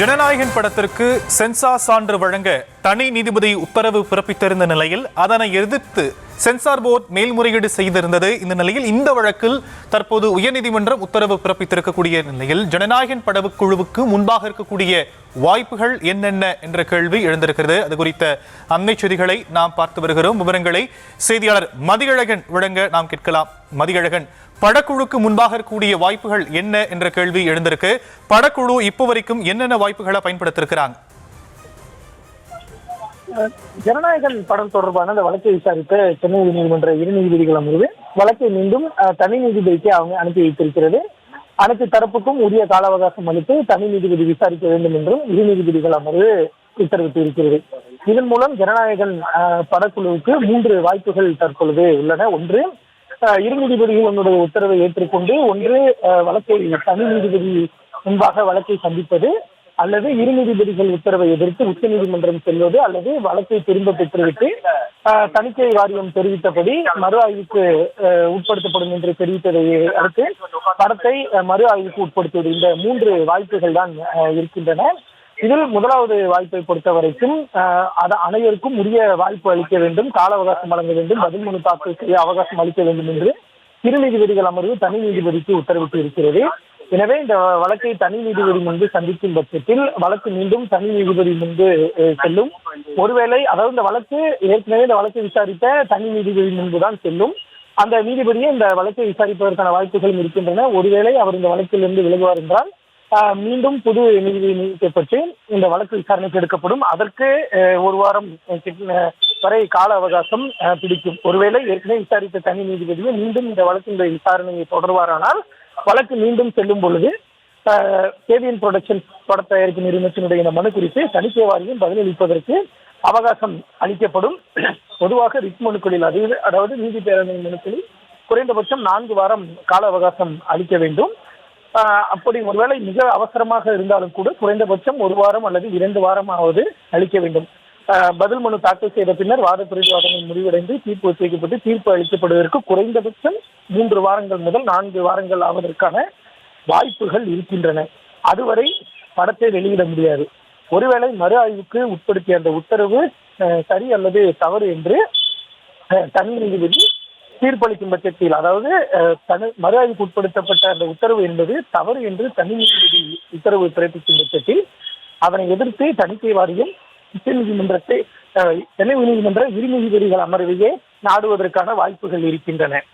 ஜனநாயகன் படத்திற்கு சென்சார் சான்று வழங்க தனி நீதிபதி உத்தரவு பிறப்பித்திருந்த நிலையில் அதனை எதிர்த்து சென்சார் போர்டு மேல்முறையீடு செய்திருந்தது. இந்த நிலையில் இந்த வழக்கில் தற்போது உயர்நீதிமன்றம் உத்தரவு பிறப்பித்திருக்கக்கூடிய நிலையில் ஜனநாயகன் படக்குழுவுக்கு முன்பாக இருக்கக்கூடிய வாய்ப்புகள் என்னென்ன என்ற கேள்வி எழுந்திருக்கிறது. அது குறித்த அண்மை செய்திகளை நாம் பார்த்து வருகிறோம். விவரங்களை செய்தியாளர் மதியழகன் வழங்க நாம் கேட்கலாம். மதியழகன், படக்குழுக்கு முன்பாக இருக்கக்கூடிய வாய்ப்புகள் என்ன என்ற கேள்வி எழுந்திருக்கு. படக்குழு இப்போ வரைக்கும் என்னென்ன வாய்ப்புகளை பயன்படுத்திருக்கிறாங்க? ஜனநாயகன் படம் தொடர்பான அந்த வழக்கை விசாரித்த சென்னை உயர்நீதிமன்ற இரு நீதிபதிகள் அமர்வு வழக்கை மீண்டும் தனி நீதிபதிக்கு அவங்க அனுப்பி வைத்திருக்கிறது. அனைத்து தரப்புக்கும் உரிய கால அவகாசம் அளித்து தனி நீதிபதி விசாரிக்க வேண்டும் என்றும் இரு நீதிபதிகள் அமர்வு உத்தரவிட்டிருக்கிறது. இதன் மூலம் ஜனநாயகன் படக்குழுவுக்கு 3 வாய்ப்புகள் தற்பொழுது உள்ளன. ஒன்று, இரு நீதிபதிகளுடைய உத்தரவை ஏற்றுக்கொண்டு வழக்கை தனி நீதிபதி முன்பாக வழக்கை சந்திப்பது, அல்லது இரு நீதிபதிகள் உத்தரவை எதிர்த்து உச்ச நீதிமன்றம் செல்வது, அல்லது வழக்கை திரும்ப பெற்றுவிட்டு தணிக்கை வாரியம் தெரிவித்தபடி மறு ஆய்வுக்கு உட்படுத்தப்படும் என்று தெரிவித்ததை அடுத்து படத்தை மறு ஆய்வுக்கு உட்படுத்துவது. இந்த 3 வாய்ப்புகள் தான் இருக்கின்றன. இதில் முதலாவது வாய்ப்பை பொறுத்த வரைக்கும் அனைவருக்கும் உரிய வாய்ப்பு அளிக்க வேண்டும், கால அவகாசம் வழங்க வேண்டும், பதில் மனு தாக்கல் செய்ய அவகாசம் அளிக்க வேண்டும் என்று இரு நீதிபதிகள் அமர்வு தனி நீதிபதிக்கு உத்தரவிட்டு இருக்கிறது. எனவே இந்த வழக்கை தனி நீதிபதி முன்பு சந்திக்கும் பட்சத்தில் வழக்கு மீண்டும் தனி நீதிபதி முன்பு செல்லும். ஒருவேளை அதாவது இந்த வழக்கு ஏற்கனவே இந்த வழக்கை விசாரித்த தனி நீதிபதி முன்புதான் செல்லும். அந்த நீதிபதியை இந்த வழக்கை விசாரிப்பதற்கான வாய்ப்புகளும் இருக்கின்றன. ஒருவேளை அவர் இந்த வழக்கிலிருந்து விலகுவார் என்றால் மீண்டும் புது நீதிபதி நியமிக்கப்பட்டு இந்த வழக்கு விசாரணைக்கு எடுக்கப்படும். அதற்கு 1 வாரம் வரை கால அவகாசம் பிடிக்கும். ஒருவேளை ஏற்கனவே விசாரித்த தனி நீதிபதியை மீண்டும் இந்த வழக்கின் விசாரணையை தொடர்வாரானால் வழக்கு மீண்டும் செல்லும் பொழுது கேவிஎன் புரொடக்ஷன் பட தயாரிப்பு நிறுவனத்தினுடைய இந்த மனு குறித்து தணிக்கை வாரியம் பதிலளிப்பதற்கு அவகாசம் அளிக்கப்படும். பொதுவாக ரிட் மனுக்களில் அதாவது நீதி பேரவை மனுக்களில் குறைந்தபட்சம் 4 வாரம் கால அவகாசம் அளிக்க வேண்டும். அப்படி ஒருவேளை மிக அவசரமாக இருந்தாலும் கூட குறைந்தபட்சம் 1 வாரம் அல்லது 2 வாரமாவது அளிக்க வேண்டும். பதில் மனு தாக்கல் செய்த பின்னர் வாத பிரதிவாதங்கள் முடிவடைந்து தீர்ப்பு ஒத்திவைக்கப்பட்டு தீர்ப்பு அளிக்கப்படுவதற்கு குறைந்தபட்சம் 3 வாரங்கள் முதல் 4 வாரங்கள் ஆவதற்கான வாய்ப்புகள் இருக்கின்றன. அதுவரை படத்தை வெளியிட முடியாது. ஒருவேளை மறு ஆய்வுக்கு உட்படுத்திய அந்த உத்தரவு சரி அல்லது தவறு என்று தனி நீதிபதி தீர்ப்பளிக்கும் பட்சத்தில், அதாவது மறு ஆய்வுக்கு உட்படுத்தப்பட்ட அந்த உத்தரவு என்பது தவறு என்று தனி நீதிபதி உத்தரவு பிறப்பிக்கும் பட்சத்தில் அதனை எதிர்த்து தணிக்கை வாரியம் உச்ச நீதிமன்றத்தை சென்னை உயர்நீதிமன்ற இரு நீதிபதிகள் அமர்வையே நாடுவதற்கான வாய்ப்புகள் இருக்கின்றன.